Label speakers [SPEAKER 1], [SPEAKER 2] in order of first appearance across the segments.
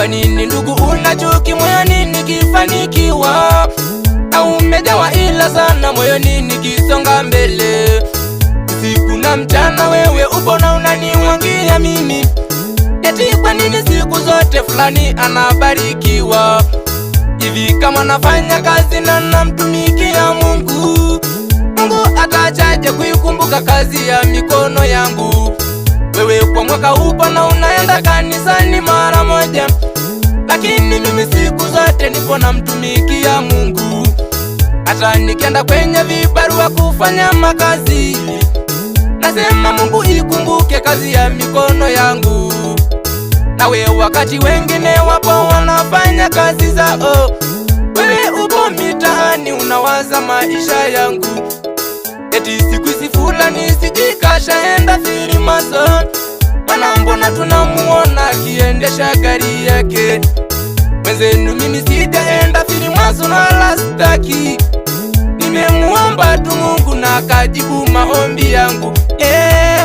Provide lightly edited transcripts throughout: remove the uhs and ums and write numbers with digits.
[SPEAKER 1] Kwa nini ndugu una chuki moyoni nikifanikiwa? Na umejawa ila sana moyoni nikisonga mbele. Usiku na mchana wewe upo na unaniwangia mimi. Eti kwa nini siku zote fulani anabarikiwa? Hivi kama nafanya kazi na namtumikia Mungu, Mungu atachaje kuikumbuka kazi ya mikono yangu? Wewe kwa mwaka upo na unaenda kanisani mara moja, lakini mimi siku zote nipo namtumikia Mungu. Hata nikienda kwenye vibarua kufanya makazi, nasema Mungu ikumbuke kazi ya mikono yangu. Nawe wakati wengine wapo wanafanya kazi zao, wewe upo mitaani unawaza maisha yangu. Eti siku hizi fulani sijikashaenda Filimason, mana mbona tunamuona akiendesha gari yake. Mwenzenu mimi sijaenda Filimason wala sitaki, nimemuomba tu Mungu na akajibu maombi yangu.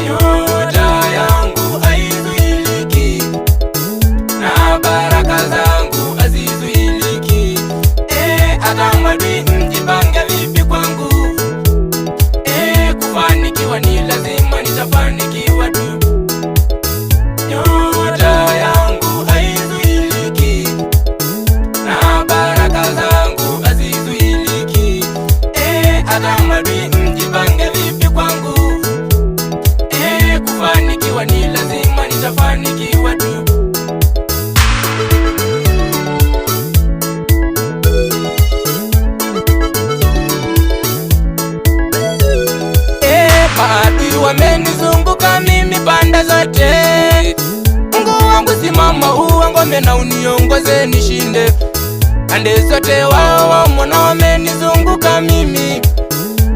[SPEAKER 1] Nyota yangu haizuiliki na baraka zangu hazizuiliki. Hata maadui mjipange vipi kwangu, kufanikiwa ni lazima nitafanikiwa tu. Nyota yangu haizuiliki na baraka zangu hazizuiliki. Hata maadui mjipange vipi kwangu, kufanikiwa ni lazima nitafanikiwa tu. Maadui wamenizunguka mimi pande zote. Mungu wangu simama uongome na uniongoze nishinde. Pande zote wao wamona wamenizunguka mimi,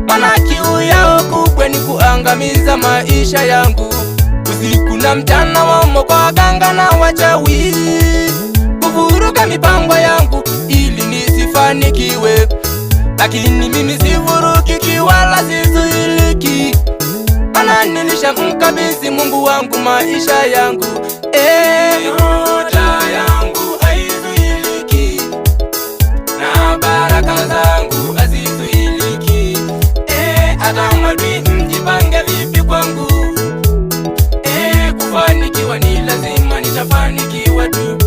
[SPEAKER 1] mana kiu yao kubwa ni kuangamiza maisha yangu. Usiku na mchana wamo kwa waganga na wachawi, kuvuruga mipango yangu ili nisifanikiwe. Lakini mimi sivurugiki wala sizuiliki, mana nilishamkabidhi Mungu wangu maisha yangu. Nyota yangu haizuiliki na baraka zangu hazizuiliki. Hata maadui mjipange vipi kwangu, kufanikiwa ni lazima nitafanikiwa tu.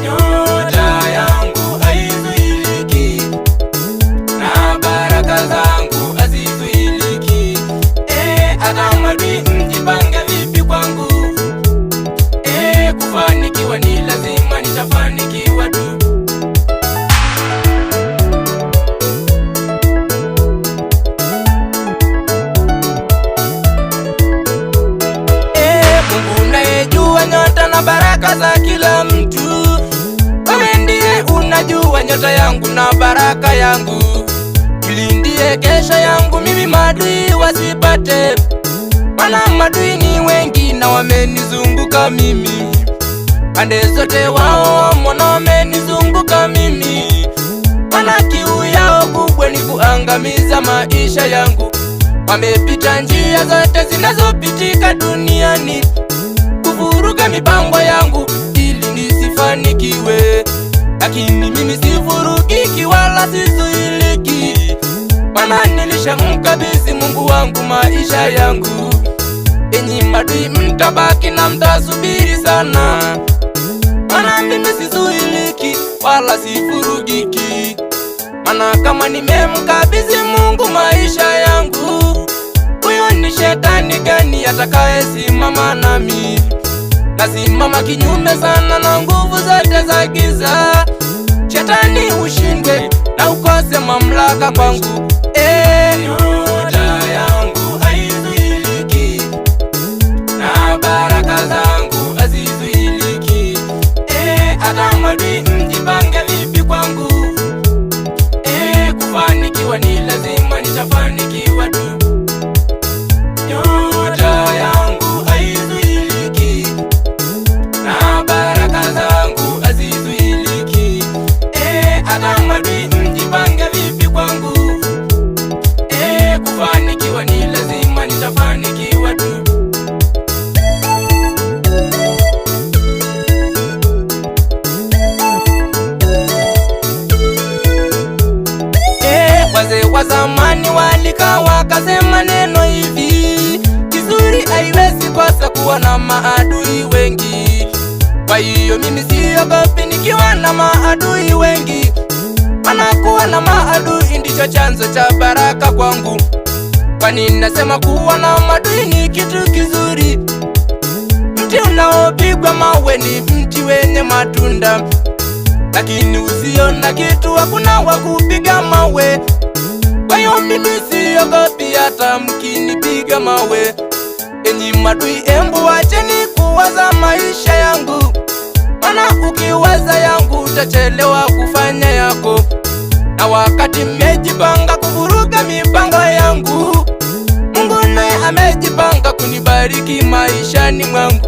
[SPEAKER 1] Nyota yangu haizuiliki na baraka zangu hazizuiliki. Hata maadui mjipange vipi kwangu, kufanikiwa ni lazima nitafanikiwa tu. Mungu unayejua nyota na baraka za kila mtu, wewe ndiye unajua nyota yangu na baraka yangu. Ulindie kesho yangu mimi maadui wasipate, mana maadui ni wengi na wamenizunguka mimi. Pande zote wao wamona wamenizunguka mimi, mana kiu yao kubwa ni kuangamiza maisha yangu. Wamepita njia zote zinazopitika duniani, kuvuruga mipango yangu ili nisifanikiwe. Lakini mimi sivurugiki wala sizuiliki, mana nilishamkabidhi Mungu wangu maisha yangu. Enyi maadui mtabaki na mtasubiri sana, mana mimi sizuiliki wala sivurugiki. Mana kama nimemkabidhi Mungu maisha yangu, huyo ni shetani gani atakaye simama nami? Nasimama kinyume sana na nguvu zote za giza. Shetani ushindwe na ukose mamlaka kwangu. Nyota yangu haizuiliki na baraka zangu hazizuiliki. Hata maadui mjipange vipi kwangu, kufanikiwa ni lazima nitafanikiwa tu. Nyota yangu haizuiliki na baraka zangu hazizuiliki. Hata maadui mjipange vipi kwangu, kufanikiwa ni lazima nitafanikiwa tu. maadui wengi. Kwa hiyo mimi siogopi nikiwa na maadui wengi. Anakuwa na maadui ndicho chanzo cha baraka kwangu. Kwani nasema kuwa na maadui ni kitu kizuri. Mti unaopigwa mawe ni mti wenye matunda, lakini usio na kitu hakuna wa kupiga mawe. Kwa hiyo mimi siogopi hata mkinipiga mawe. Enyi maadui, embu wacheni kuwaza maisha yangu, maana ukiwaza yangu utachelewa kufanya yako. Na wakati mmejipanga kuvuruga mipango yangu, Mungu naye amejipanga kunibariki maishani mwangu.